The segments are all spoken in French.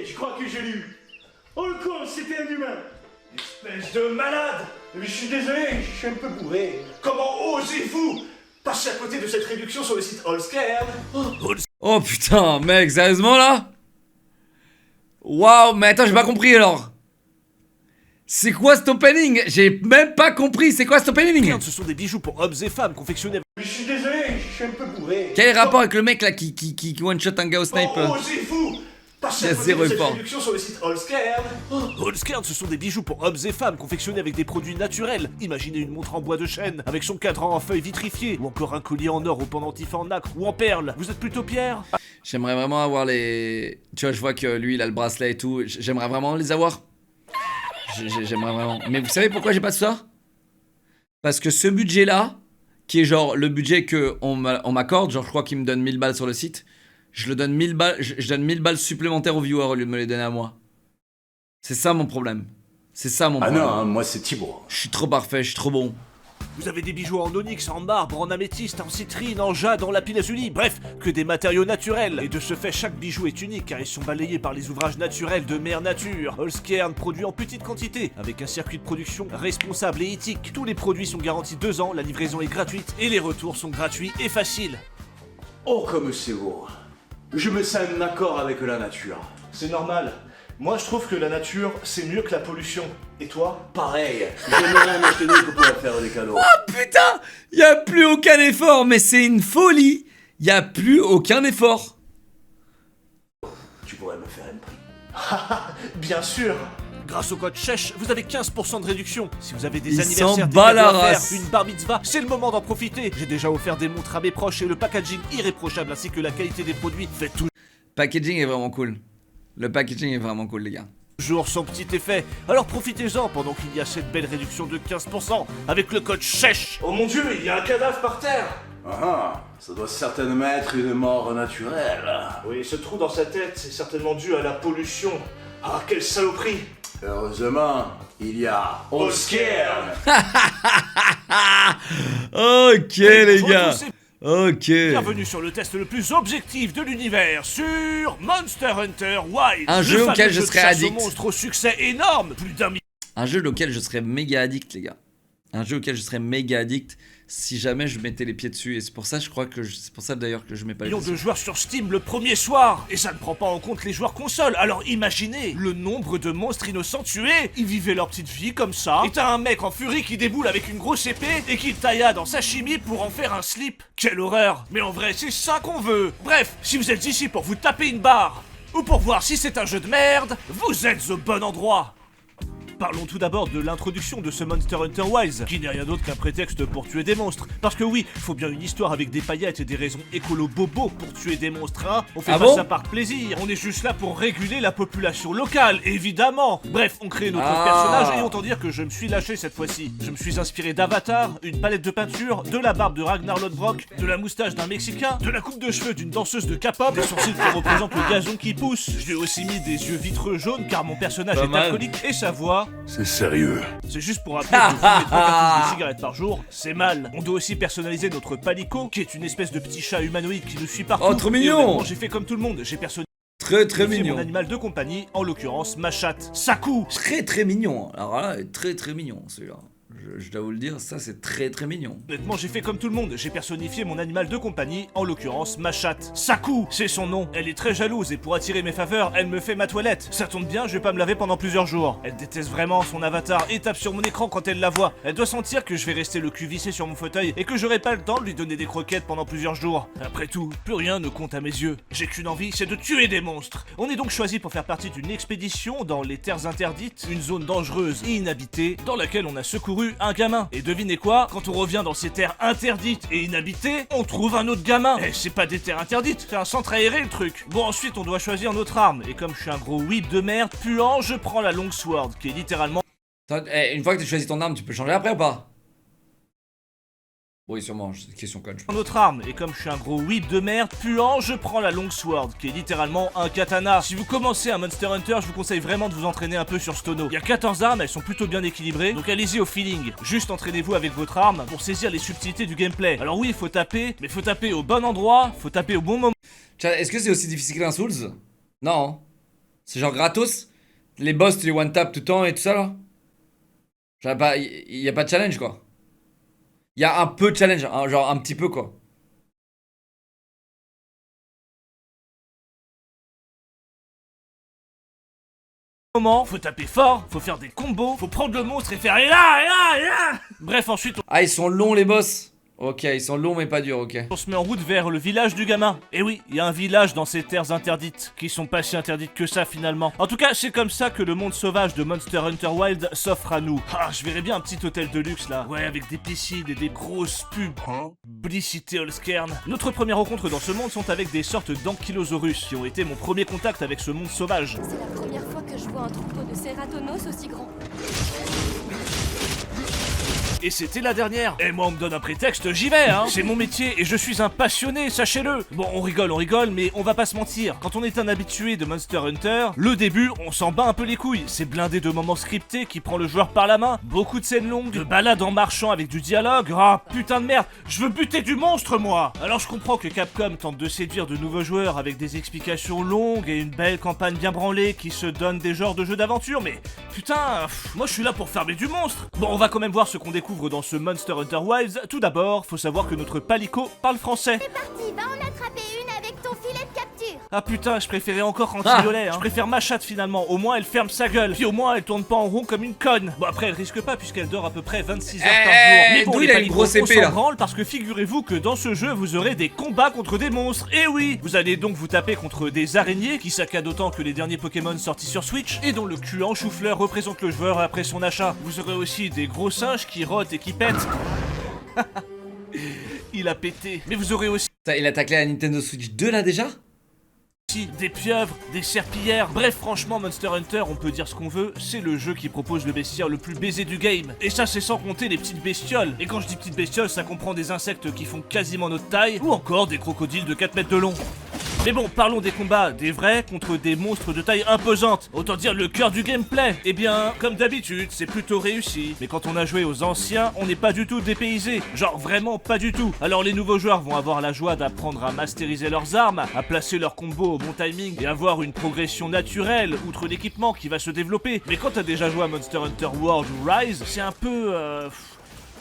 je crois que j'ai lu. Oh le con, c'était un humain. Espèce de malade. Mais je suis désolé, je suis un peu bourré. Comment osez-vous passer à côté de cette réduction sur le site Allscared? Oh putain, mec, sérieusement là? Waouh, mais attends, j'ai pas compris alors. C'est quoi cet opening? J'ai même pas compris, c'est quoi cet opening? Ce sont des bijoux pour hommes et femmes confectionnés. Mais je suis désolé, je suis un peu bourré. Quel est le rapport avec le mec là qui one-shot un gars au snipe? Comment osez-vous passer à Il y a côté zéro de cette effort. réduction sur le site Allscared? Allscared, ce sont des bijoux pour hommes et femmes confectionnés avec des produits naturels. Imaginez une montre en bois de chêne, avec son cadran en feuilles vitrifiées, ou encore un collier en or au pendentif en nacre ou en perles. Vous êtes plutôt Pierre? J'aimerais vraiment avoir les... Tu vois, je vois que lui il a le bracelet et tout. J'aimerais vraiment les avoir. J'aimerais vraiment. Mais vous savez pourquoi j'ai pas de ça? Parce que ce budget là, qui est genre le budget que on m'accorde, genre je crois qu'il me donne 1000 balles sur le site, je le donne 1000 balles, je donne 1000 balles supplémentaires aux viewers au lieu de me les donner à moi. C'est ça mon problème. C'est ça mon problème. Ah non, moi c'est Thibaut. Je suis trop parfait, je suis trop bon. Vous avez des bijoux en onyx, en marbre, en améthyste, en citrine, en jade, en lapis-lazuli, bref, que des matériaux naturels. Et de ce fait, chaque bijou est unique car ils sont balayés par les ouvrages naturels de Mère Nature. Allscared produit en petite quantité, avec un circuit de production responsable et éthique. Tous les produits sont garantis 2 ans, la livraison est gratuite et les retours sont gratuits et faciles. Oh comme c'est beau. Je me sens en accord avec la nature. C'est normal. Moi je trouve que la nature c'est mieux que la pollution. Et toi? Pareil, j'aimerais m'étonner que pour faire des cadeaux. Oh putain, y a plus aucun effort, mais c'est une folie. Y a plus aucun effort. Tu pourrais me faire un prix. Bien sûr. Grâce au code CHECH, vous avez 15% de réduction. Si vous avez des Il anniversaires, s'en des bat la cadeaux à faire, race. une bar mitzvah, c'est le moment d'en profiter. J'ai déjà offert des montres à mes proches et le packaging irréprochable ainsi que la qualité des produits fait Packaging est vraiment cool. Le packaging est vraiment cool les gars. toujours son petit effet. Alors profitez-en pendant qu'il y a cette belle réduction de 15% avec le code CHECH. Oh mon dieu, il y a un cadavre par terre. Ah, ça doit certainement être une mort naturelle. Oui, ce trou dans sa tête, c'est certainement dû à la pollution. Ah, quelle saloperie. Heureusement, il y a Allscared. Ok les Bonjour gars. à tous et Ok. bienvenue sur le test le plus objectif de l'univers sur Monster Hunter Wilds. Un le jeu fameux auquel je de serais chasse aux addict. monstres au succès énorme, plus d'un million. Un jeu auquel je serais méga addict les gars. Un jeu auquel je serais méga addict si jamais je mettais les pieds dessus. Et c'est pour ça je crois que c'est pour ça d'ailleurs que je mets pas les pieds De dessus. joueurs sur Steam le premier soir, et ça ne prend pas en compte les joueurs console. Alors imaginez le nombre de monstres innocents tués. Ils vivaient leur petite vie comme ça, et t'as un mec en furie qui déboule avec une grosse épée et qui taillade en sashimi pour en faire un slip. Quelle horreur. Mais en vrai c'est ça qu'on veut. Bref, si vous êtes ici pour vous taper une barre, ou pour voir si c'est un jeu de merde, vous êtes au bon endroit. Parlons tout d'abord de l'introduction de ce Monster Hunter Wilds, qui n'est rien d'autre qu'un prétexte pour tuer des monstres. Parce que oui, faut bien une histoire avec des paillettes et des raisons écolo bobo pour tuer des monstres, hein. On fait Ah pas bon ça par plaisir, on est juste là pour réguler la population locale, évidemment. Bref, on crée notre Ah. personnage et autant dire que je me suis lâché cette fois-ci. Je me suis inspiré d'Avatar, une palette de peinture, de la barbe de Ragnar Lodbrok, de la moustache d'un Mexicain, de la coupe de cheveux d'une danseuse de K-pop, des sourcils qui représentent le gazon qui pousse. Je lui ai aussi mis des yeux vitreux jaunes car mon personnage Pas est mal. alcoolique et sa voix... C'est sérieux. C'est juste pour rappeler que fumer 3 cartouches de cigarettes par jour, c'est mal. On doit aussi personnaliser notre palico, qui est une espèce de petit chat humanoïde qui nous suit partout. Oh, trop Et mignon. honnêtement, j'ai fait comme tout le monde, j'ai personnalisé Très mon mignon. animal de compagnie, en l'occurrence ma chatte, Saku. Très mignon. Alors là, très mignon celui-là. Je dois vous le dire, ça c'est très mignon. Honnêtement, j'ai fait comme tout le monde, j'ai personnifié mon animal de compagnie, en l'occurrence ma chatte. Saku, c'est son nom. Elle est très jalouse et pour attirer mes faveurs, elle me fait ma toilette. Ça tombe bien, je vais pas me laver pendant plusieurs jours. Elle déteste vraiment son avatar et tape sur mon écran quand elle la voit. Elle doit sentir que je vais rester le cul vissé sur mon fauteuil et que j'aurai pas le temps de lui donner des croquettes pendant plusieurs jours. Après tout, plus rien ne compte à mes yeux. J'ai qu'une envie, c'est de tuer des monstres. On est donc choisi pour faire partie d'une expédition dans les terres interdites, une zone dangereuse et inhabitée dans laquelle on a secouru un gamin. Et devinez quoi, quand on revient dans ces terres interdites et inhabitées, on trouve un autre gamin. Eh, c'est pas des terres interdites, c'est un centre aéré le truc. Bon, ensuite on doit choisir notre arme, et comme je suis un gros whip de merde puant, je prends la longsword, qui est littéralement... Attends, une fois que tu as choisi ton arme, tu peux changer après ou pas? Oui, sûrement, c'est une question conne. je pense. Notre arme, et comme je suis un gros whip de merde puant, je prends la longsword, qui est littéralement un katana. Si vous commencez un Monster Hunter, je vous conseille vraiment de vous entraîner un peu sur ce tonneau. Il y a 14 armes, elles sont plutôt bien équilibrées, donc allez-y au feeling. Juste entraînez-vous avec votre arme pour saisir les subtilités du gameplay. Alors oui, il faut taper, mais faut taper au bon endroit, faut taper au bon moment. Tiens, est-ce que c'est aussi difficile qu'un Souls? Non. C'est genre gratos? Les boss, tu les one tap tout le temps et tout ça là? Genre, il y a pas de challenge quoi. Il y a un peu de challenge, hein, genre un petit peu quoi. Moment, faut taper fort, faut faire des combos, faut prendre le monstre et faire et là, et là, et là. Bref, ensuite Ah, ils sont longs les boss. Ok, ils sont longs mais pas durs, ok. on se met en route vers le village du gamin. Et oui, il y a un village dans ces terres interdites, qui sont pas si interdites que ça finalement. En tout cas, c'est comme ça que le monde sauvage de Monster Hunter Wilds s'offre à nous. Ah, je verrais bien un petit hôtel de luxe là. Ouais, avec des piscines et des grosses pubs. Blicity Holskern. Notre première rencontre dans ce monde sont avec des sortes d'ankylosaurus, qui ont été mon premier contact avec ce monde sauvage. C'est la première fois que je vois un troupeau de cératonos aussi grand. Et c'était la dernière. Et moi on me donne un prétexte, j'y vais hein. C'est mon métier et je suis un passionné, sachez-le. Bon on rigole, mais on va pas se mentir. Quand on est un habitué de Monster Hunter, le début on s'en bat un peu les couilles. C'est blindé de moments scriptés qui prend le joueur par la main. Beaucoup de scènes longues, de balades en marchant avec du dialogue. Ah putain de merde, je veux buter du monstre moi. Alors je comprends que Capcom tente de séduire de nouveaux joueurs avec des explications longues et une belle campagne bien branlée qui se donne des genres de jeux d'aventure, mais putain, moi je suis là pour farmer du monstre. Bon on va quand même voir ce qu'on découvre dans ce Monster Hunter Wilds. Tout d'abord, faut savoir que notre Palico parle français. C'est parti, va en attraper une avec ton filet de capture. Ah putain, je préférais encore Anti-Violet, hein. Je préfère ma chatte finalement, au moins elle ferme sa gueule. Puis au moins elle tourne pas en rond comme une conne. Bon après elle risque pas puisqu'elle dort à peu près 26 heures par jour. Mais bon, d'où les il a une Palicos, grosse on épée, s'en là. branle parce que figurez-vous que dans ce jeu vous aurez des combats contre des monstres. Et oui, vous allez donc vous taper contre des araignées qui saccadent autant que les derniers Pokémon sortis sur Switch et dont le cul en chou-fleur représente le joueur après son achat. Vous aurez aussi des gros singes qui rotent et qui pètent. Il a pété. Mais vous aurez aussi Putain, il a taclé la Nintendo Switch 2 là déjà? des pieuvres, des serpillères. Bref, franchement, Monster Hunter, on peut dire ce qu'on veut, c'est le jeu qui propose le bestiaire le plus baisé du game. Et ça, c'est sans compter les petites bestioles. Et quand je dis petites bestioles, ça comprend des insectes qui font quasiment notre taille, ou encore des crocodiles de 4 mètres de long. Mais bon, parlons des combats, des vrais contre des monstres de taille imposante. Autant dire le cœur du gameplay. Eh bien, comme d'habitude, c'est plutôt réussi. Mais quand on a joué aux anciens, on n'est pas du tout dépaysé. Genre vraiment pas du tout. Alors les nouveaux joueurs vont avoir la joie d'apprendre à masteriser leurs armes, à placer leurs combos au bon timing et avoir une progression naturelle, outre l'équipement qui va se développer. Mais quand t'as déjà joué à Monster Hunter World ou Rise, c'est un peu...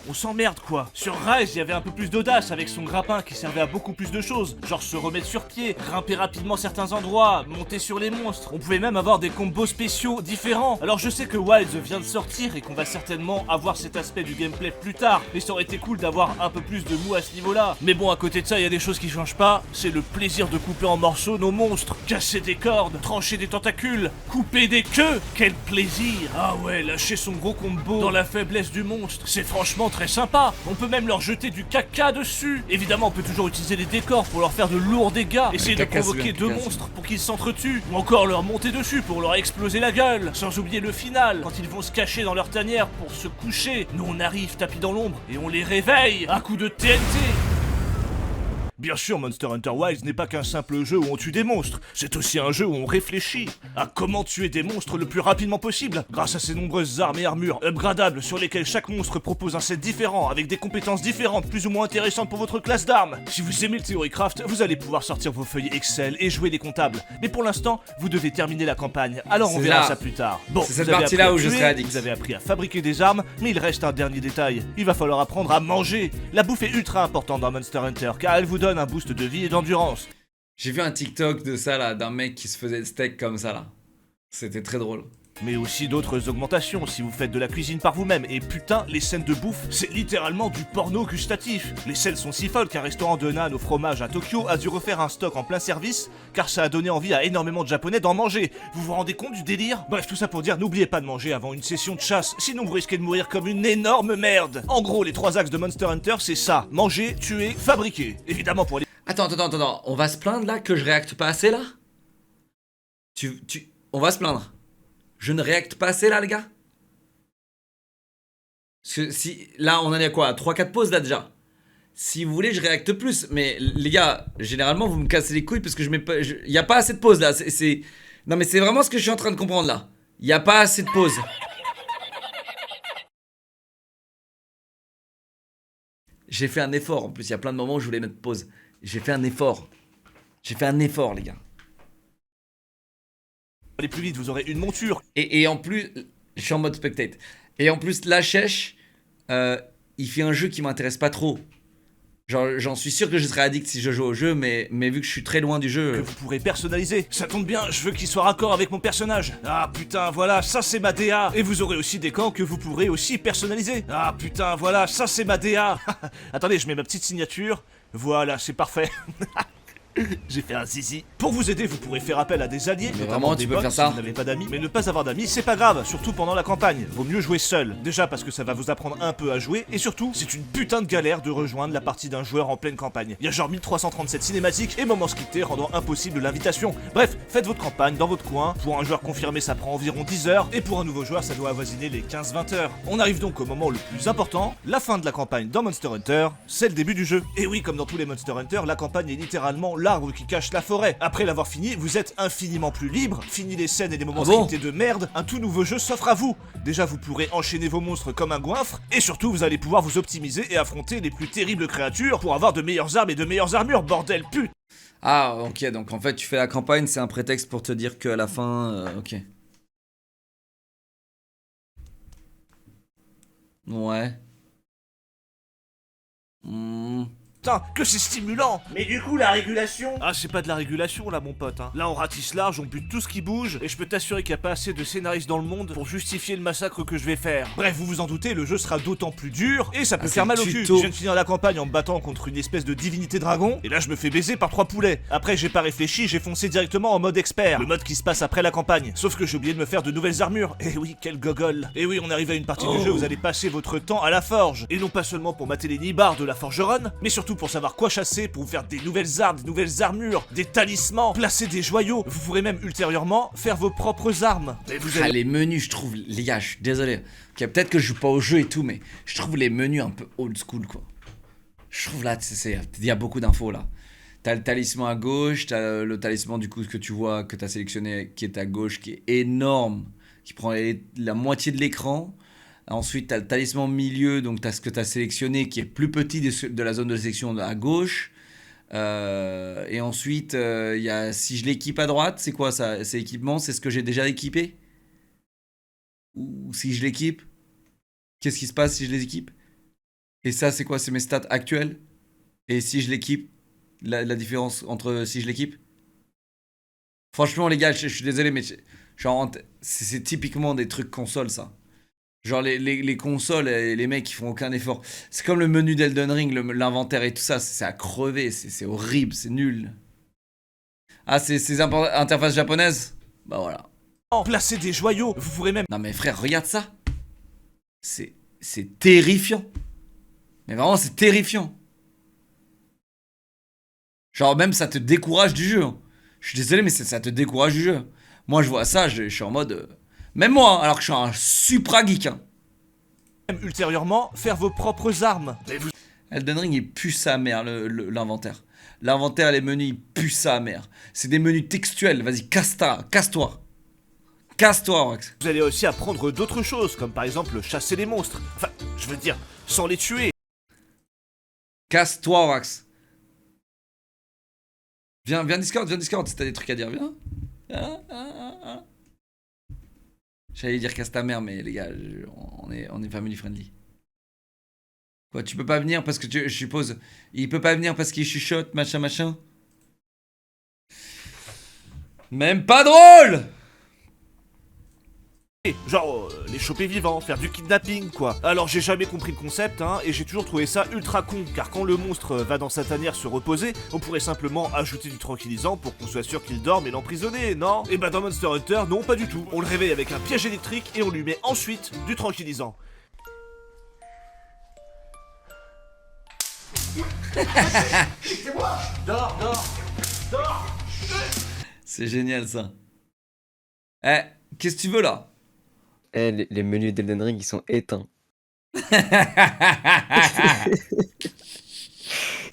on s'emmerde quoi. Sur Rise, il y avait un peu plus d'audace avec son grappin qui servait à beaucoup plus de choses. Genre se remettre sur pied, grimper rapidement certains endroits, monter sur les monstres. On pouvait même avoir des combos spéciaux différents. Alors je sais que Wilds vient de sortir et qu'on va certainement avoir cet aspect du gameplay plus tard. Mais ça aurait été cool d'avoir un peu plus de mou à ce niveau-là. Mais bon, à côté de ça, il y a des choses qui changent pas. C'est le plaisir de couper en morceaux nos monstres. Casser des cordes, trancher des tentacules, couper des queues. Quel plaisir. Ah ouais, lâcher son gros combo dans la faiblesse du monstre. C'est franchement très sympa. On peut même leur jeter du caca dessus. Évidemment, on peut toujours utiliser les décors pour leur faire de lourds dégâts. Essayer de caca, c'est provoquer bien, deux caca, monstres pour qu'ils s'entretuent. Ou encore leur monter dessus pour leur exploser la gueule. Sans oublier le final, quand ils vont se cacher dans leur tanière pour se coucher. Nous, on arrive tapis dans l'ombre et on les réveille à coups de TNT. Bien sûr, Monster Hunter Wilds n'est pas qu'un simple jeu où on tue des monstres, c'est aussi un jeu où on réfléchit à comment tuer des monstres le plus rapidement possible, grâce à ses nombreuses armes et armures upgradables sur lesquelles chaque monstre propose un set différent, avec des compétences différentes plus ou moins intéressantes pour votre classe d'armes. Si vous aimez le Theorycraft, vous allez pouvoir sortir vos feuilles Excel et jouer des comptables, mais pour l'instant, vous devez terminer la campagne, alors on C'est verra là. ça plus tard. Bon, C'est cette vous avez partie-là appris à où je tuer, serai addict. Vous avez appris à fabriquer des armes, mais il reste un dernier détail, il va falloir apprendre à manger. La bouffe est ultra importante dans Monster Hunter, car elle vous donne un boost de vie et d'endurance. J'ai vu un TikTok de ça là, d'un mec qui se faisait le steak comme ça là. C'était très drôle. Mais aussi d'autres augmentations si vous faites de la cuisine par vous-même. Et putain, les scènes de bouffe, c'est littéralement du porno gustatif. Les scènes sont si folles qu'un restaurant de nan au fromage à Tokyo a dû refaire un stock en plein service, car ça a donné envie à énormément de japonais d'en manger. Vous vous rendez compte du délire? Bref, tout ça pour dire, n'oubliez pas de manger avant une session de chasse, sinon vous risquez de mourir comme une énorme merde. En gros, les 3 axes de Monster Hunter, c'est ça: manger, tuer, fabriquer. Évidemment pour les... Attends, on va se plaindre là que je réacte pas assez là? On va se plaindre. Je ne réacte pas assez là, les gars? Parce que si... Là, on en est à quoi? 3-4 pauses là déjà. Si vous voulez, je réacte plus. Mais les gars, généralement, vous me cassez les couilles parce que je mets pas... Il y a pas assez de pauses là. Non mais c'est vraiment ce que je suis en train de comprendre là. Il y a pas assez de pauses. J'ai fait un effort. En plus, il y a plein de moments où je voulais mettre pause. J'ai fait un effort. J'ai fait un effort, les gars. aller plus vite, vous aurez une monture. Et en plus, je suis en mode spectate. Et en plus, la Chèche, il fait un jeu qui m'intéresse pas trop. Genre, j'en suis sûr que je serais addict si je joue au jeu, mais vu que je suis très loin du Que jeu. vous pourrez personnaliser. Ça tombe bien, je veux qu'il soit raccord avec mon personnage. Ah putain, voilà, ça c'est ma DA. Et vous aurez aussi des camps que vous pourrez aussi personnaliser. Ah putain, voilà, ça c'est ma DA. Attendez, je mets ma petite signature. Voilà, c'est parfait. J'ai fait un zizi. Pour vous aider, vous pourrez faire appel à des alliés. Mais notamment vraiment, des tu peux bots faire si ça? vous n'avez pas d'amis. Mais ne pas avoir d'amis, c'est pas grave, surtout pendant la campagne. Vaut mieux jouer seul. Déjà parce que ça va vous apprendre un peu à jouer. Et surtout, c'est une putain de galère de rejoindre la partie d'un joueur en pleine campagne. Il y a genre 1337 cinématiques et moments scriptés rendant impossible l'invitation. Bref, faites votre campagne dans votre coin. Pour un joueur confirmé, ça prend environ 10 heures. Et pour un nouveau joueur, ça doit avoisiner les 15-20 heures. On arrive donc au moment le plus important, la fin de la campagne dans Monster Hunter, c'est le début du jeu. Et oui, comme dans tous les Monster Hunter, la campagne est littéralement l'arbre qui cache la forêt. Après l'avoir fini, vous êtes infiniment plus libre. Fini les scènes et les moments Ah bon scriptés de merde, un tout nouveau jeu s'offre à vous. Déjà, vous pourrez enchaîner vos monstres comme un goinfre, et surtout, vous allez pouvoir vous optimiser et affronter les plus terribles créatures pour avoir de meilleures armes et de meilleures armures, bordel pute. Ah, ok, donc en fait, tu fais la campagne, c'est un prétexte pour te dire qu'à la fin. Ok. Ouais. Putain, que c'est stimulant. Mais du coup, la régulation. Ah, c'est pas de la régulation là, mon pote. Hein. Là, on ratisse large, on bute tout ce qui bouge, et je peux t'assurer qu'il n'y a pas assez de scénaristes dans le monde pour justifier le massacre que je vais faire. Bref, vous vous en doutez, le jeu sera d'autant plus dur, et ça peut c'est faire mal au le cul. tuto. Je viens de finir la campagne en me battant contre une espèce de divinité dragon, et là, je me fais baiser par 3 poulets. Après, j'ai pas réfléchi, j'ai foncé directement en mode expert, le mode qui se passe après la campagne. Sauf que j'ai oublié de me faire de nouvelles armures. Et oui, quel gogol. Et oui, on arrive à une partie du jeu où vous allez passer votre temps à la forge, et non pas seulement pour mater les nibards de la forgeronne, mais surtout pour savoir quoi chasser, pour vous faire des nouvelles armes, des nouvelles armures, des talismans, placer des joyaux. Vous pourrez même ultérieurement faire vos propres armes. Et vous Ah, allez... les menus, je trouve, les gars, je suis désolé. Ok, peut-être que je joue pas au jeu et tout, mais je trouve les menus un peu old school, quoi. Je trouve là, il y a beaucoup d'infos là. T'as le talisman à gauche, t'as le talisman du coup que tu vois, que t'as sélectionné, qui est à gauche, qui est énorme, qui prend la moitié de l'écran. Ensuite, t'as le talisman milieu, donc t'as ce que t'as sélectionné, qui est plus petit de la zone de sélection à gauche. Et ensuite, il y a si je l'équipe à droite, c'est quoi ça? C'est équipement, c'est ce que j'ai déjà équipé? Ou si je l'équipe, qu'est-ce qui se passe si je les équipe? Et ça, c'est quoi? C'est mes stats actuelles? Et si je l'équipe, la différence entre si je l'équipe? Franchement, les gars, je suis désolé, mais c'est typiquement des trucs console, ça. Genre les consoles et les mecs ils font aucun effort. C'est comme le menu d'Elden Ring, l'inventaire et tout ça, c'est à crever, c'est horrible, c'est nul. Ah, c'est interface japonaise? Bah voilà. placer des joyaux. Vous pourrez même... Non mais frère, regarde ça. C'est terrifiant. Mais vraiment, c'est terrifiant. Genre même ça te décourage du jeu. Hein. Je suis désolé, mais ça te décourage du jeu. Moi je vois ça, je suis en mode... Même moi, hein, alors que je suis un supra geek. Hein. ultérieurement faire vos propres armes. Et vous... Elden Ring, il pue sa mère, l'inventaire. L'inventaire, les menus, il pue sa mère. C'est des menus textuels. Vas-y, casse-toi. Casse-toi, Rox. Vous allez aussi apprendre d'autres choses, comme par exemple chasser les monstres. Enfin, je veux dire, sans les tuer. Casse-toi, Rox. Viens Discord, si t'as des trucs à dire, viens. J'allais dire casse ta mère, mais les gars, on est family friendly. Quoi, tu peux pas venir parce que je suppose... Il peut pas venir parce qu'il chuchote, machin. Même pas drôle! Genre, les choper vivants, faire du kidnapping, quoi. Alors j'ai jamais compris le concept, hein, et j'ai toujours trouvé ça ultra con, car quand le monstre va dans sa tanière se reposer, on pourrait simplement ajouter du tranquillisant pour qu'on soit sûr qu'il dorme et l'emprisonner, non? Et bah dans Monster Hunter, non pas du tout. On le réveille avec un piège électrique et on lui met ensuite du tranquillisant. C'est moi. Dors. C'est génial, ça. Eh, qu'est-ce que tu veux, là? Eh, les menus d'Elden Ring, ils sont éteints.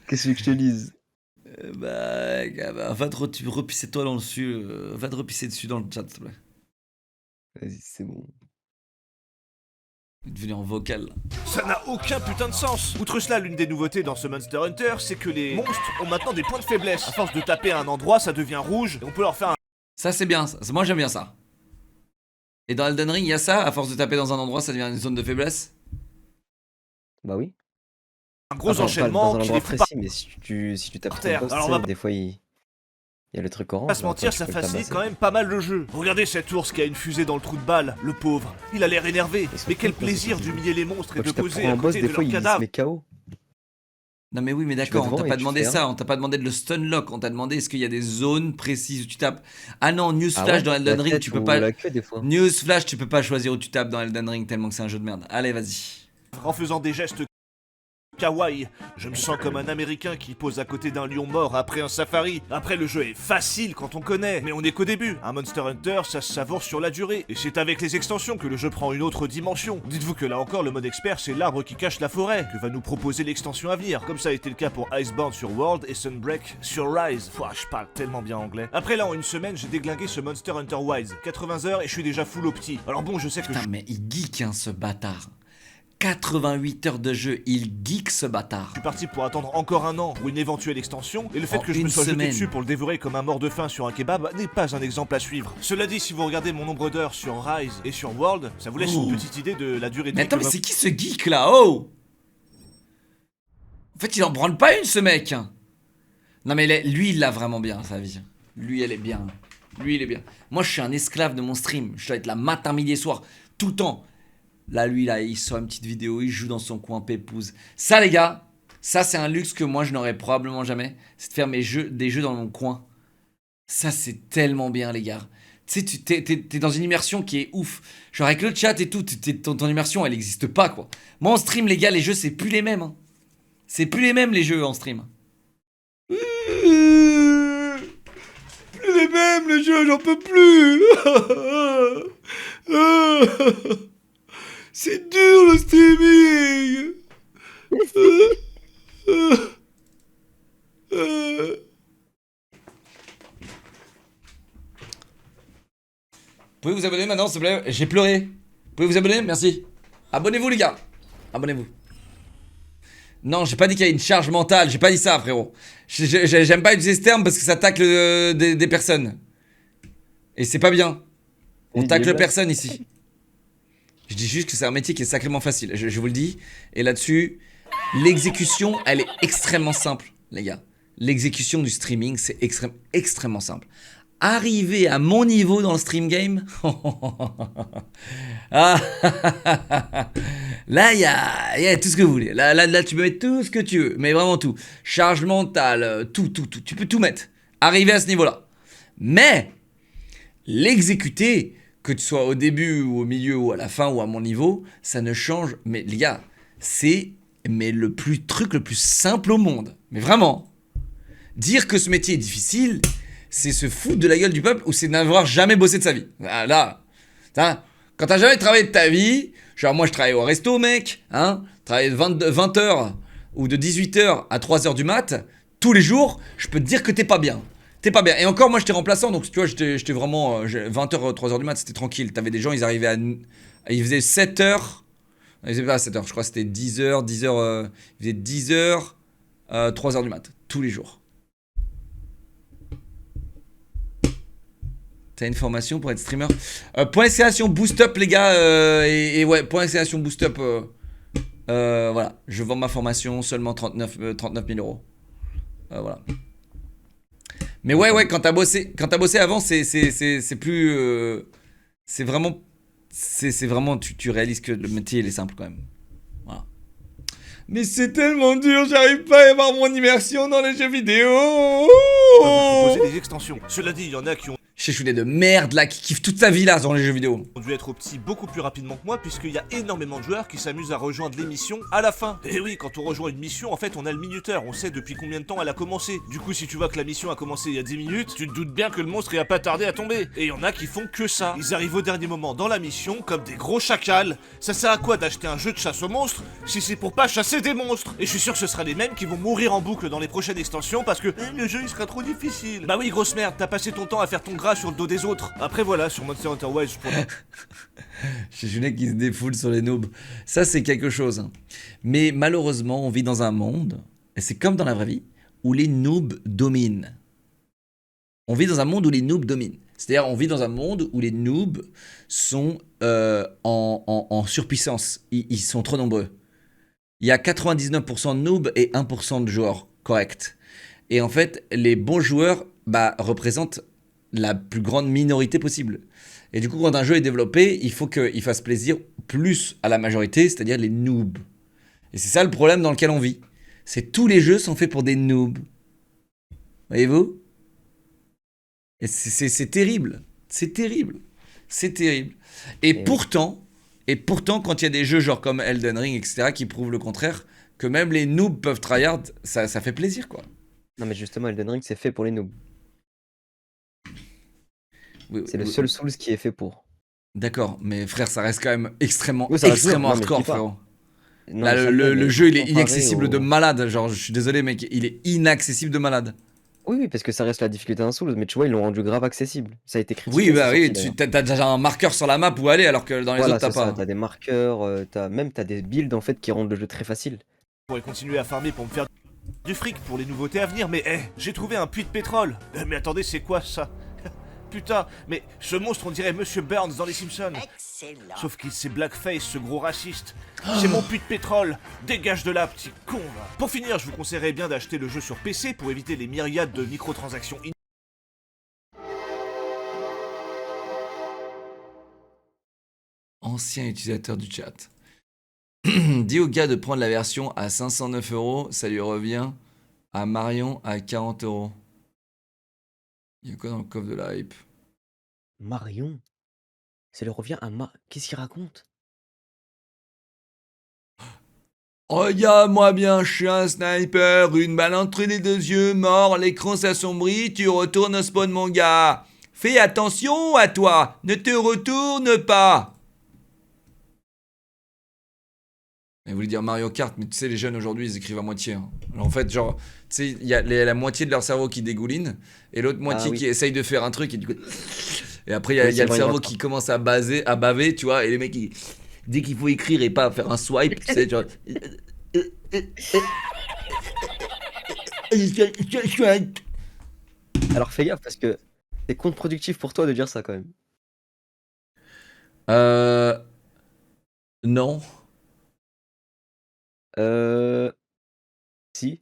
Qu'est-ce que je te dise? Va te repisser toi dessus. Va te repisser dessus dans le chat, s'il te plaît. Vas-y, c'est bon. Il est devenu en vocal, là. Ça n'a aucun putain de sens. Outre cela, l'une des nouveautés dans ce Monster Hunter, c'est que les monstres ont maintenant des points de faiblesse. À force de taper à un endroit, ça devient rouge, et on peut leur faire un Ça, c'est bien. Ça. Moi, j'aime bien ça. Et dans Elden Ring, il y a ça. À force de taper dans un endroit, ça devient une zone de faiblesse. Bah oui. Un gros Enfin, pas enchaînement dans un qui endroit les fout par précis, mais si tu tapes trop terre. le boss, Alors, tu on sais, va des fois il y a le truc orange. pas se mais mentir, après, ça tu peux le facilite tabasser. quand même pas mal le jeu. Regardez cet ours qui a une fusée dans le trou de balle, le pauvre. Il a l'air énervé. Ils sont Mais quel cool, quoi, plaisir ces trucs. d'humilier les monstres et Quand de tu tapes poser trop à un boss, côté des de fois leur il se cadavre. met KO. Non mais oui mais vas d'accord, on devant t'a et pas tu demandé fais un. ça, on t'a pas demandé de le stun lock, on t'a demandé est-ce qu'il y a des zones précises où tu tapes. Ah non, Ah newsflash ouais, dans la Elden Ring, tête tu peux ou pas. la queue des fois. Newsflash, tu peux pas choisir où tu tapes dans Elden Ring tellement que c'est un jeu de merde. Allez, vas-y. En faisant des gestes kawaii, je me sens comme un américain qui pose à côté d'un lion mort après un safari. Après, le jeu est facile quand on connaît, mais on est qu'au début. Un Monster Hunter, ça se savoure sur la durée, et c'est avec les extensions que le jeu prend une autre dimension. Dites-vous que là encore, le mode expert, c'est l'arbre qui cache la forêt, que va nous proposer l'extension à venir, comme ça a été le cas pour Iceborne sur World et Sunbreak sur Rise. Ouah, je parle tellement bien anglais. Après là, en une semaine, j'ai déglingué ce Monster Hunter Wilds, 80 heures et je suis déjà full opti. Alors bon, je sais que Putain mais il geek hein ce bâtard. 88 heures de jeu, il geek ce bâtard. je suis parti pour attendre encore un an pour une éventuelle extension, et le fait En que je me une sois semaine. jeté dessus pour le dévorer comme un mort de faim sur un kebab n'est pas un exemple à suivre. Cela dit, si vous regardez mon nombre d'heures sur Rise et sur World, ça vous laisse Oh. une petite idée de la durée de Mais vie attends, que mais c'est qui ce geek là? Oh! En fait, il en branle pas une ce mec. Non mais lui, il l'a vraiment bien sa vie. Lui, elle est bien. Lui, il est bien. Moi, je suis un esclave de mon stream. Je dois être là matin, midi et soir, tout le temps. Là, lui, là, il sort une petite vidéo, il joue dans son coin pépouze. Ça, les gars, ça, c'est un luxe que moi, je n'aurais probablement jamais. C'est de faire des jeux dans mon coin. Ça, c'est tellement bien, les gars. Tu sais, t'es dans une immersion qui est ouf. Genre, avec le chat et tout, ton immersion, elle n'existe pas, quoi. Moi, en stream, les gars, les jeux, c'est plus les mêmes. Hein. C'est plus les mêmes, les jeux, en stream. Plus les mêmes, les jeux, j'en peux plus. C'est dur le streaming. Pouvez vous abonner maintenant s'il vous plaît? J'ai pleuré. Vous pouvez vous abonner? Merci. Abonnez-vous les gars. Abonnez-vous. Non, j'ai pas dit qu'il y a une charge mentale. J'ai pas dit ça frérot. J'aime pas utiliser ce terme parce que ça tacle des personnes. Et c'est pas bien. On tacle personne ici. Je dis juste que c'est un métier qui est sacrément facile. Je vous le dis. Et là-dessus, l'exécution, elle est extrêmement simple, les gars. L'exécution du streaming, c'est extrêmement simple. Arriver à mon niveau dans le stream game, ah, là, il y a tout ce que vous voulez. Là, tu peux mettre tout ce que tu veux. Mais vraiment tout. Charge mentale, tout. Tu peux tout mettre. Arriver à ce niveau-là. Mais, l'exécuter, que tu sois au début ou au milieu ou à la fin ou à mon niveau, ça ne change. Mais les gars, c'est le truc le plus simple au monde. Mais vraiment, dire que ce métier est difficile, c'est se foutre de la gueule du peuple ou c'est n'avoir jamais bossé de sa vie. Là, quand t'as jamais travaillé de ta vie, genre moi je travaille au resto mec, hein, travailler de 20 heures ou de 18 heures à 3 heures du mat, tous les jours, je peux te dire que t'es pas bien. T'es pas bien. Et encore, moi, j'étais remplaçant, donc tu vois, j'étais vraiment 20h, 3h du mat, c'était tranquille. T'avais des gens, ils arrivaient ils faisaient 7h. Ils faisaient pas 7h, je crois que c'était 10h, ils faisaient 10h, 3h du mat, tous les jours. T'as une formation pour être streamer? Point d'exclamation boost up, les gars, et ouais, point d'exclamation boost up. Voilà, je vends ma formation seulement 39 000 euros. Voilà. Mais ouais, quand t'as bossé avant, c'est plus, c'est vraiment, tu réalises que le métier il est simple quand même. Voilà. Mais c'est tellement dur, j'arrive pas à avoir mon immersion dans les jeux vidéo. proposer des extensions. Cela dit, il y en a qui ont Chéchounet de merde là, qui kiffe toute sa vie là dans les jeux vidéo. dû être opti beaucoup plus rapidement que moi, puisqu'il y a énormément de joueurs qui s'amusent à rejoindre l'émission à la fin. Et oui, quand on rejoint une mission, en fait, on a le minuteur, on sait depuis combien de temps elle a commencé. Du coup, si tu vois que la mission a commencé il y a 10 minutes, tu te doutes bien que le monstre il a pas tardé à tomber. Et il y en a qui font que ça. Ils arrivent au dernier moment dans la mission comme des gros chacals. Ça sert à quoi d'acheter un jeu de chasse aux monstres si c'est pour pas chasser des monstres? Et je suis sûr que ce sera les mêmes qui vont mourir en boucle dans les prochaines extensions parce que le jeu il sera trop difficile. Bah oui, grosse merde, t'as passé ton temps à faire ton gras sur le dos des autres. Après voilà, sur Monster Hunter Wilds, je pourrais... Chéchounet qui se défoule sur les noobs. Ça c'est quelque chose. Hein. Mais malheureusement, on vit dans un monde, et c'est comme dans la vraie vie, où les noobs dominent. On vit dans un monde où les noobs dominent. C'est-à-dire, on vit dans un monde où les noobs sont en surpuissance. Ils sont trop nombreux. Il y a 99% de noobs et 1% de joueurs corrects. Et en fait, les bons joueurs représentent la plus grande minorité possible. Et du coup, quand un jeu est développé, il faut qu'il fasse plaisir plus à la majorité, c'est-à-dire les noobs. Et c'est ça le problème dans lequel on vit. C'est tous les jeux sont faits pour des noobs. Voyez-vous? Et c'est terrible. C'est terrible. C'est terrible. Et pourtant, quand il y a des jeux genre comme Elden Ring, etc., qui prouvent le contraire, que même les noobs peuvent tryhard, ça fait plaisir, quoi. Non, mais justement, Elden Ring, c'est fait pour les noobs. C'est le seul Souls qui est fait pour. D'accord, mais frère, ça reste quand même extrêmement, Oui, ça reste extrêmement dur. Non, mais je hardcore, dis pas. frérot. Non, Là, mais ça le mais jeu, il est comparé inaccessible de au- malade. Genre, je suis désolé, mec, il est inaccessible de malade. Oui, parce que ça reste la difficulté d'un Souls, mais tu vois, ils l'ont rendu grave accessible. Ça a été critiqué. Oui, bah c'est oui, sorti, d'ailleurs. t'as déjà un marqueur sur la map où aller, alors que dans les Voilà, autres, t'as c'est ça. pas. T'as des marqueurs, t'as des builds en fait qui rendent le jeu très facile. Je pourrais continuer à farmer pour me faire du fric pour les nouveautés à venir, mais j'ai trouvé un puits de pétrole. Mais attendez, c'est quoi ça? Putain, mais ce monstre on dirait Monsieur Burns dans les Simpsons. Excellent. Sauf qu'il s'est blackface, ce gros raciste. C'est mon puits de pétrole. Dégage de là, petit con va. Pour finir, je vous conseillerais bien d'acheter le jeu sur PC pour éviter les myriades de microtransactions Ancien utilisateur du chat. Dis au gars de prendre la version à 509 €, ça lui revient à Marion à 40 €. Il y a quoi dans le coffre de la hype? Marion? Ça lui revient à Qu'est-ce qu'il raconte? Regarde-moi bien, je suis un sniper, une balle entre les deux yeux, mort, l'écran s'assombrit, tu retournes au spawn mon gars. Fais attention à toi, ne te retourne pas. Elle voulait dire Mario Kart, mais tu sais, les jeunes aujourd'hui, ils écrivent à moitié. Hein. Alors, en fait, genre, tu sais, il y a la moitié de leur cerveau qui dégouline, et l'autre moitié oui. qui essaye de faire un truc, et du coup... Et après, il y a, Oui, il y a c'est le vrai, cerveau il qui commence à baver, tu vois, et les mecs, dès qu'il faut écrire et pas faire un swipe, tu sais, genre... Alors fais gaffe parce que c'est contre-productif pour toi de dire ça quand même. Non. Si.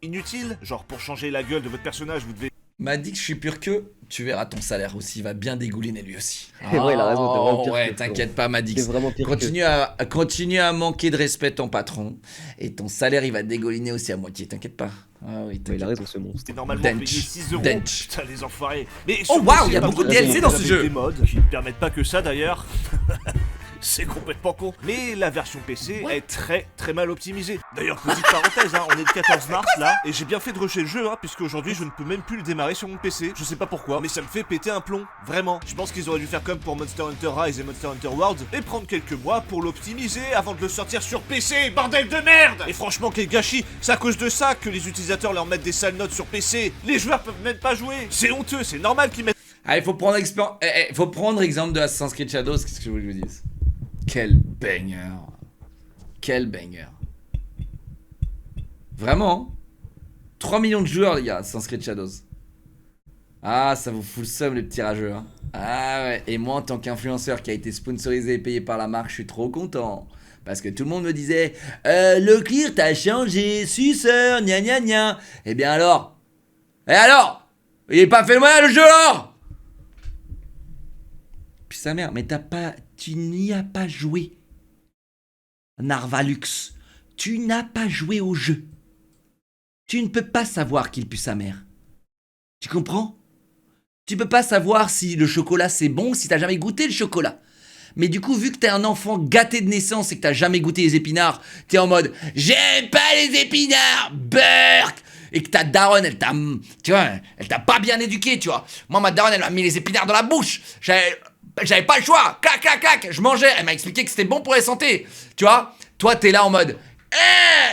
inutiles. Genre pour changer la gueule de votre personnage, vous devez M'a dit que je suis pur que tu verras ton salaire aussi, il va bien dégouliner lui aussi. C'est vrai, il a raison, t'es vraiment pire ouais, que, t'inquiète pas, Madix. C'est vraiment pire Continue à manquer de respect ton patron et ton salaire il va dégouliner aussi à moitié, t'inquiète pas. Ah oui, il a raison ce monstre. normalement Dench. payer 6 €. Dench. Putain, les enfoirés. Mais Oh, surtout, waouh, c'est il y a pas beaucoup de trop DLC dans ce avec jeu. des mods qui ne permettent pas que ça d'ailleurs. C'est complètement con. Mais la version PC est très très mal optimisée. D'ailleurs, petite parenthèse, hein, on est le 14 mars là, et j'ai bien fait de rusher le jeu, hein, puisque aujourd'hui je ne peux même plus le démarrer sur mon PC. Je sais pas pourquoi, mais ça me fait péter un plomb. Vraiment. Je pense qu'ils auraient dû faire comme pour Monster Hunter Rise et Monster Hunter World, et prendre quelques mois pour l'optimiser avant de le sortir sur PC, bordel de merde. Et franchement, quel gâchis. C'est à cause de ça que les utilisateurs leur mettent des sales notes sur PC. Les joueurs peuvent même pas jouer. C'est honteux, c'est normal qu'ils mettent... Ah, il faut prendre, faut prendre exemple de Assassin's Creed Shadows, qu'est-ce que je voulais que je vous dise? Quel banger. Quel banger. Vraiment, hein. 3 millions de joueurs, les gars, Assassin's Creed Shadows. Ah, ça vous fout le seum, les petits rageux. Hein. Ah ouais, et moi, en tant qu'influenceur qui a été sponsorisé et payé par la marque, je suis trop content. Parce que tout le monde me disait le clear, t'as changé, suceur, gna gna gna. Eh bien alors? Et alors? Il est pas fait loin le jeu, alors? Puis sa mère, mais tu n'y as pas joué. Narvalux, tu n'as pas joué au jeu. Tu ne peux pas savoir qu'il pue sa mère. Tu comprends? Tu peux pas savoir si le chocolat c'est bon si t'as jamais goûté le chocolat. Mais du coup, vu que t'es un enfant gâté de naissance et que t'as jamais goûté les épinards, t'es en mode j'aime pas les épinards, Burk. Et que ta daronne, elle t'a pas bien éduqué, tu vois. Moi, ma daronne, elle m'a mis les épinards dans la bouche. J'avais pas le choix. Clac, clac, clac. Je mangeais. Elle m'a expliqué que c'était bon pour la santé. Tu vois? Toi, t'es là en mode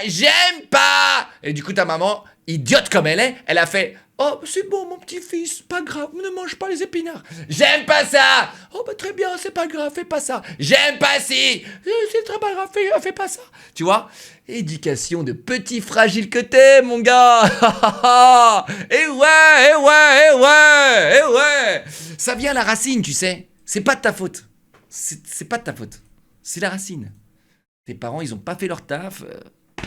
j'aime pas. Et du coup, ta maman, idiote comme elle est, elle a fait oh, c'est bon, mon petit-fils, pas grave, ne mange pas les épinards. J'aime pas ça. Oh, bah très bien, c'est pas grave, fais pas ça. J'aime pas si. C'est très pas grave, fais pas ça. Tu vois? Éducation de petit fragile que t'es, mon gars. Et ouais. Ça vient à la racine, tu sais. C'est pas de ta faute. C'est pas de ta faute. C'est la racine. Tes parents, ils ont pas fait leur taf.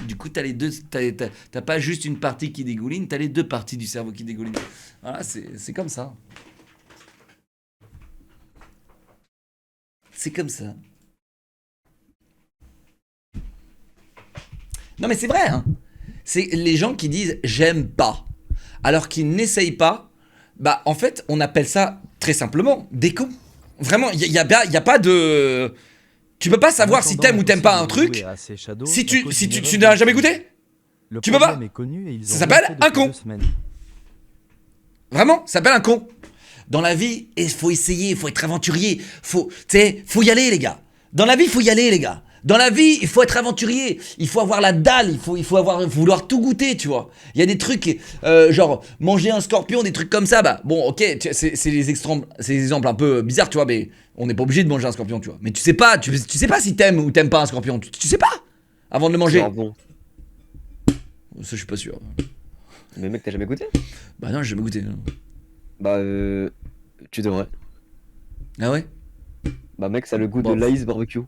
Du coup, t'as les deux. T'as pas juste une partie qui dégouline, t'as les deux parties du cerveau qui dégoulinent. Voilà, c'est comme ça. C'est comme ça. Non mais c'est vrai, hein. C'est les gens qui disent j'aime pas, alors qu'ils n'essayent pas. Bah en fait, on appelle ça très simplement des cons. Vraiment, il y a pas de. Tu peux pas savoir si t'aimes ou t'aimes pas un truc si tu n'as jamais goûté. Tu peux pas. Ça s'appelle un con. Vraiment, ça s'appelle un con. Dans la vie, il faut essayer, il faut être aventurier. Faut y aller, les gars. Dans la vie, il faut y aller, les gars. Dans la vie, il faut être aventurier. Il faut avoir la dalle. Il faut vouloir tout goûter, tu vois. Il y a des trucs, genre manger un scorpion, des trucs comme ça. Bah bon, ok, c'est des exemples un peu bizarres, tu vois. Mais on n'est pas obligé de manger un scorpion, tu vois. Mais tu sais pas si t'aimes ou t'aimes pas un scorpion. Tu sais pas avant de le manger. Bon. Ça, je suis pas sûr. Mais mec, t'as jamais goûté? Bah non, j'ai jamais goûté. Non. Bah tu devrais. Ah ouais? Bah mec, ça a le goût Bon. de l'aïs barbecue.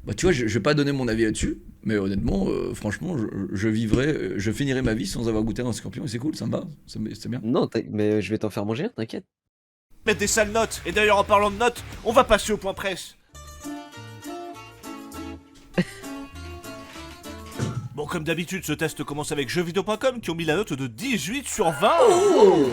Bah tu vois, je vais pas donner mon avis là-dessus, mais honnêtement, franchement, je finirai ma vie sans avoir goûté un scorpion et c'est cool, ça me va, c'est bien. Non, mais je vais t'en faire manger un, t'inquiète. Mettre des sales notes. Et d'ailleurs, en parlant de notes, on va passer au point presse. Bon, comme d'habitude, ce test commence avec jeuxvideo.com qui ont mis la note de 18 sur 20.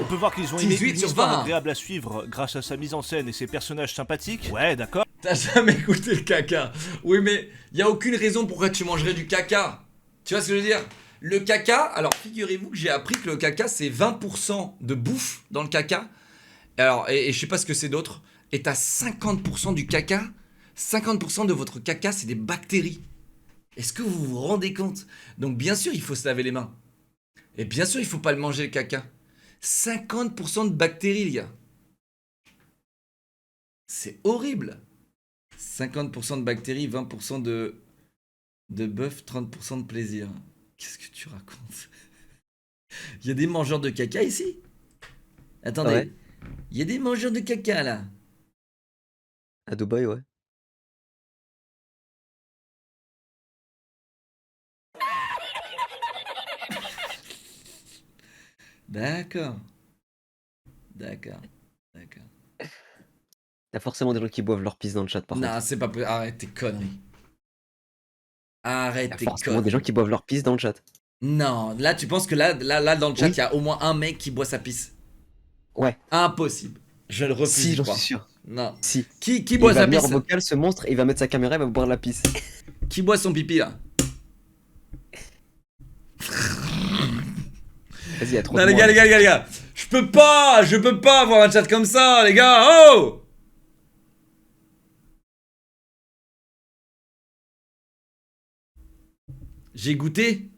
On peut voir qu'ils ont aimé 18 une sur histoire 20. agréable à suivre grâce à sa mise en scène et ses personnages sympathiques. Ouais, d'accord. T'as jamais goûté le caca? Oui, mais y a aucune raison pourquoi tu mangerais du caca. Tu vois ce que je veux dire? Le caca, alors figurez-vous que j'ai appris que le caca c'est 20% de bouffe dans le caca. Alors, et je sais pas ce que c'est d'autre. Et t'as 50% du caca, 50% de votre caca c'est des bactéries. Est-ce que vous vous rendez compte? Donc bien sûr il faut se laver les mains. Et bien sûr il faut pas le manger le caca. 50% de bactéries les gars. C'est horrible. 50% de bactéries, 20% de bœuf, 30% de plaisir. Qu'est-ce que tu racontes? Il y a des mangeurs de caca ici? Attendez. Ouais. Il y a des mangeurs de caca là. À Dubaï, ouais. D'accord. D'accord. T'as forcément des gens qui boivent leur pisse dans le chat par contre. Non, c'est pas possible. Arrête tes conneries. Arrête T'as tes forcément des conneries. gens qui boivent leur pisse dans le chat. Non, là tu penses que là dans le chat il Oui. y a au moins un mec qui boit sa pisse. Ouais. Impossible. Je le refuse. Si, je j'en crois. suis sûr. Non. Si. Qui Il boit va sa venir pisse? en vocal, ce monstre, il va mettre sa caméra, il va boire la pisse. Qui boit son pipi là? Vas-y, il y a trop Non de les monde. gars, les gars. Je peux pas avoir un chat comme ça, les gars. Oh! J'ai goûté.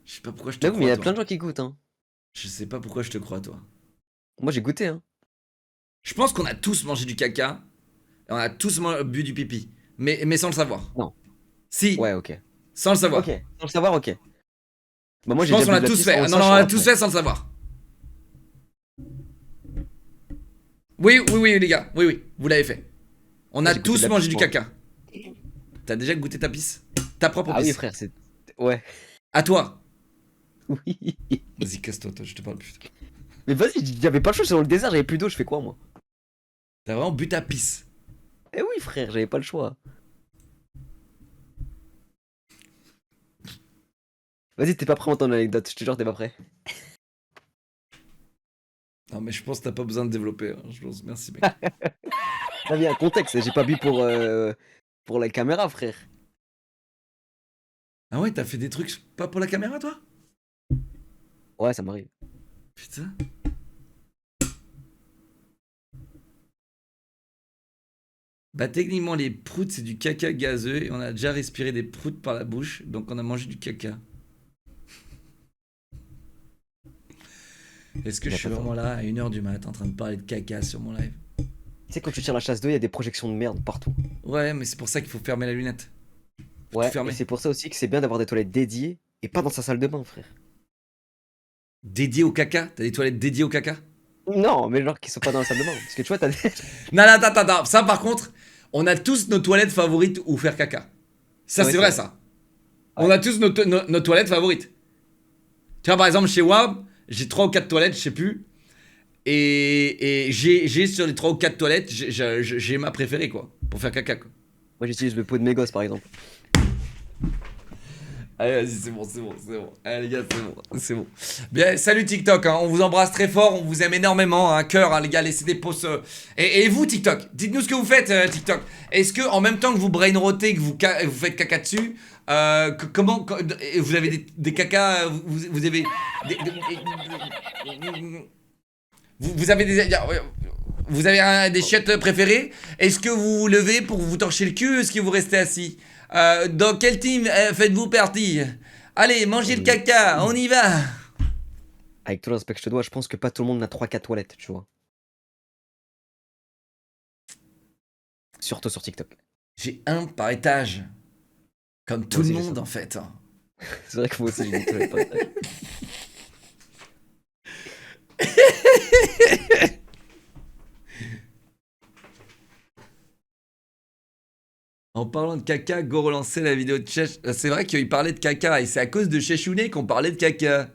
Je sais pas pourquoi je te Mais oui, mais il y crois, a toi. plein de gens qui goûtent, hein. Je sais pas pourquoi je te crois, toi. Moi, j'ai goûté, hein. Je pense qu'on a tous mangé du caca. Et on a tous bu du pipi. Mais sans le savoir. Non. Si. Ouais, ok. Sans le savoir. Ok, sans le savoir, ok. Bah, moi, Je j'ai pense déjà qu'on a bu de la tous pisse fait. en Non, on sachant a après. tous fait sans le savoir. Oui, les gars. Oui. Vous l'avez fait. On a J'ai goûté tous de la mangé pisse, du moi. caca. T'as déjà goûté ta pisse? Ta propre Ah pisse? oui, frère, c'est... Ouais. À toi. Oui. Vas-y, casse-toi, toi, je te parle plus. Mais vas-y, j'avais pas le choix, j'étais dans le désert, j'avais plus d'eau, je fais quoi, moi? T'as vraiment bu ta pisse. Eh oui, frère, j'avais pas le choix. Vas-y, t'es pas prêt à entendre l'anecdote, je te jure, t'es pas prêt. Non, mais je pense que t'as pas besoin de développer. Hein. Je pense, merci, mec. Là, il y a un contexte, j'ai pas bu pour la caméra, frère. Ah ouais, t'as fait des trucs pas pour la caméra, toi? Ouais, ça m'arrive. Putain. Bah techniquement les proutes c'est du caca gazeux et on a déjà respiré des proutes par la bouche donc on a mangé du caca. Est-ce que je suis vraiment là à 1h du mat en train de parler de caca sur mon live? Tu sais, quand tu tires la chasse d'eau, il y a des projections de merde partout. Ouais mais c'est pour ça qu'il faut fermer la lunette. Ouais, fermer. et c'est pour ça aussi que c'est bien d'avoir des toilettes dédiées et pas dans sa salle de bain, frère. Dédié au caca? T'as des toilettes dédiées au caca? Non, mais genre qui sont pas dans la salle de bain. Parce que tu vois, t'as des... Non, non, attends. Ça, par contre, on a tous nos toilettes favorites où faire caca. Ça, Ouais, c'est c'est vrai, vrai. ça. On a tous nos toilettes favorites. Tu vois, par exemple, chez WAM, j'ai 3 ou 4 toilettes, je sais plus. Et j'ai sur les 3 ou 4 toilettes, j'ai ma préférée, quoi. Pour faire caca, quoi. Moi, j'utilise le pot de mes gosses, par exemple. Allez, vas-y, c'est bon. Allez, les gars, c'est bon. Bien, salut TikTok, hein, on vous embrasse très fort, on vous aime énormément, un cœur, hein, les gars, laissez des pouces. Et vous, TikTok, dites-nous ce que vous faites, TikTok. Est-ce que, en même temps que vous brainrotez, que vous faites caca dessus, comment, vous avez des cacas, vous avez vous avez vous avez des chiottes préférées? Est-ce que vous vous levez pour vous torcher le cul? Est-ce que vous restez assis? Dans quel team faites-vous partie? Allez, mangez le caca, on y va. Avec tout le respect que je te dois, je pense que pas tout le monde n'a 3-4 toilettes, tu vois. Surtout sur TikTok. J'ai un par étage. Comme tout Moi le aussi, j'ai monde ça. en fait. C'est vrai que moi aussi j'ai des toilettes par étage. En parlant de caca, go relancer la vidéo de Chech. C'est vrai qu'il parlait de caca et c'est à cause de Chechounet qu'on parlait de caca.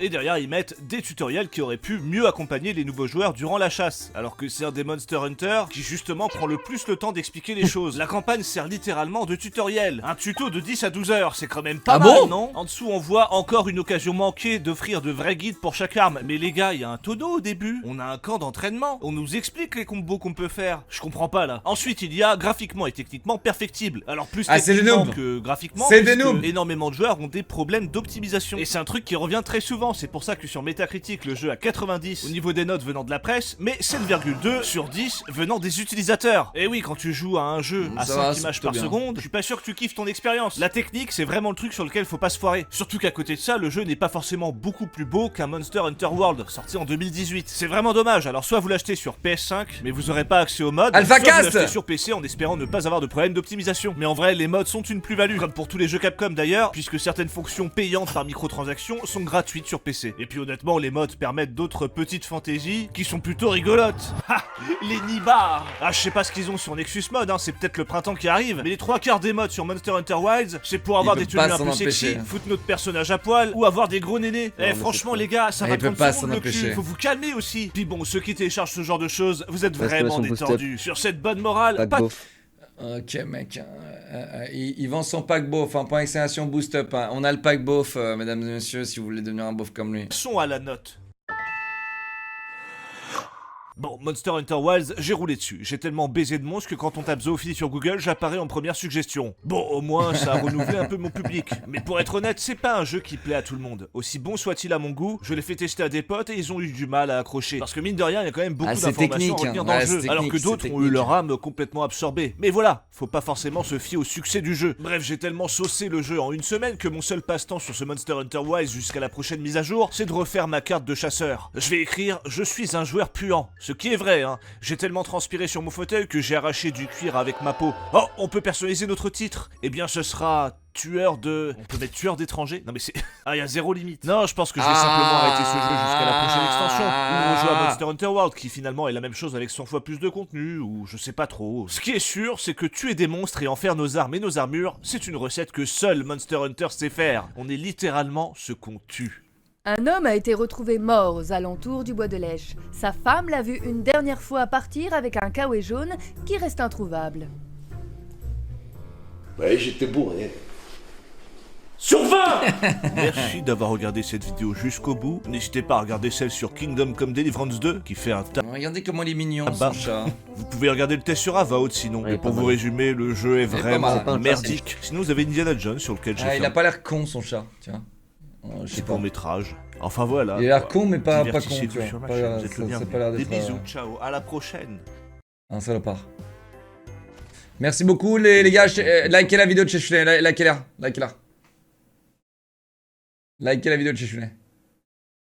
Et derrière ils mettent des tutoriels qui auraient pu mieux accompagner les nouveaux joueurs durant la chasse, alors que c'est un des Monster Hunter qui justement prend le plus le temps d'expliquer les choses. La campagne sert littéralement de tutoriel. Un tuto de 10 à 12 heures, c'est quand même pas Ah mal, bon non? En dessous on voit encore une occasion manquée d'offrir de vrais guides pour chaque arme. Mais les gars, il y a un tonneau au début, on a un camp d'entraînement, on nous explique les combos qu'on peut faire. Je comprends pas là. Ensuite il y a graphiquement et techniquement perfectible. Alors plus Ah, c'est des techniquement noobs. que graphiquement, C'est des puisque noobs. énormément de joueurs ont des problèmes d'optimisation. Et c'est un truc qui revient très souvent, c'est pour ça que sur Metacritic le jeu a 90 au niveau des notes venant de la presse, mais 7,2 sur 10 venant des utilisateurs. Et oui, quand tu joues à un jeu à Ça 5 va, c'est images plutôt par bien. seconde, je suis pas sûr que tu kiffes ton expérience. La technique, c'est vraiment le truc sur lequel faut pas se foirer. Surtout qu'à côté de ça, le jeu n'est pas forcément beaucoup plus beau qu'un Monster Hunter World, sorti en 2018. C'est vraiment dommage, alors soit vous l'achetez sur PS5, mais vous aurez pas accès aux mods, Alpha soit vous Cast l'achetez sur PC en espérant ne pas avoir de problème d'optimisation. Mais en vrai, les mods sont une plus-value, comme pour tous les jeux Capcom d'ailleurs, puisque certaines fonctions payantes par microtransactions sont gratuites sur PC. Et puis honnêtement, les mods permettent d'autres petites fantaisies qui sont plutôt rigolotes. Ha! Les nibards! Ah, je sais pas ce qu'ils ont sur Nexus Mod, hein, c'est peut-être le printemps qui arrive, mais les 3/4 des mods sur Monster Hunter Wilds, c'est pour avoir Il des peut tenues pas un s'en peu empêcher. sexy, foutre notre personnage à poil, ou avoir des gros nénés. mais Franchement, c'est les gars, ça Il va peut prendre pas tout s'en le monde le cul, empêcher. faut vous calmer aussi. Puis bon, ceux qui téléchargent ce genre de choses, vous êtes vraiment Exclamation boost up. détendus. Sur cette bonne morale, Pas de pas beauf. Ok mec, il vend son pack beauf, hein, point d'exclamation boost up. Hein. On a le pack beauf, mesdames et messieurs, si vous voulez devenir un beauf comme lui. de son à la note. Bon, Monster Hunter Wilds, j'ai roulé dessus. J'ai tellement baisé de monstres que quand on tape zoophilie sur Google, j'apparais en première suggestion. Bon, au moins, ça a renouvelé un peu mon public. Mais pour être honnête, c'est pas un jeu qui plaît à tout le monde. Aussi bon soit-il à mon goût, je l'ai fait tester à des potes et ils ont eu du mal à accrocher. Parce que mine de rien, il y a quand même beaucoup Ah, c'est d'informations technique, à retenir hein. dans Ouais, le c'est jeu. technique, Alors que c'est d'autres ont eu technique. leur âme complètement absorbée. Mais voilà, faut pas forcément se fier au succès du jeu. Bref, j'ai tellement saucé le jeu en une semaine que mon seul passe-temps sur ce Monster Hunter Wilds jusqu'à la prochaine mise à jour, c'est de refaire ma carte de chasseur. Je vais écrire « Je suis un joueur puant », ce qui est vrai, hein. J'ai tellement transpiré sur mon fauteuil que j'ai arraché du cuir avec ma peau. Oh, on peut personnaliser notre titre. Eh bien, ce sera tueur de... On peut mettre tueur d'étrangers. Non mais c'est... Ah, il y a zéro limite. Non, je pense que je vais simplement arrêter ce jeu jusqu'à la prochaine extension. Ou rejouer à Monster Hunter World, qui finalement est la même chose avec 100 fois plus de contenu, ou je sais pas trop. Ce qui est sûr, c'est que tuer des monstres et en faire nos armes et nos armures, c'est une recette que seul Monster Hunter sait faire. On est littéralement ce qu'on tue. Un homme a été retrouvé mort aux alentours du bois de Lèche. Sa femme l'a vu une dernière fois partir avec un kawaii jaune qui reste introuvable. Ouais, j'étais bourré. Sur 20! Merci d'avoir regardé cette vidéo jusqu'au bout. N'hésitez pas à regarder celle sur Kingdom Come Deliverance 2, qui fait un tas. Regardez comment il est mignon, Ah bah. son chat. Vous pouvez regarder le test sur Avowed sinon. Ouais, Et pour pas vous mal. résumer, le jeu est pas vraiment mal. merdique. Sinon, vous avez Indiana Jones sur lequel j'ai Ah, fait il a un pas l'air con, son chat, tiens. Je sais petit pas. court-métrage. Enfin voilà. Il a l'air quoi. con, mais pas con, Divertissez-vous tu vois. sur ma Pas- chaîne, vous êtes le ça- c'est bienvenu. pas l'air Des d'être, bisous, ciao, à la prochaine. Un salopard. Merci beaucoup, les gars. Likez la vidéo de Chechounet. Likez-la. Likez la vidéo de Chechounet.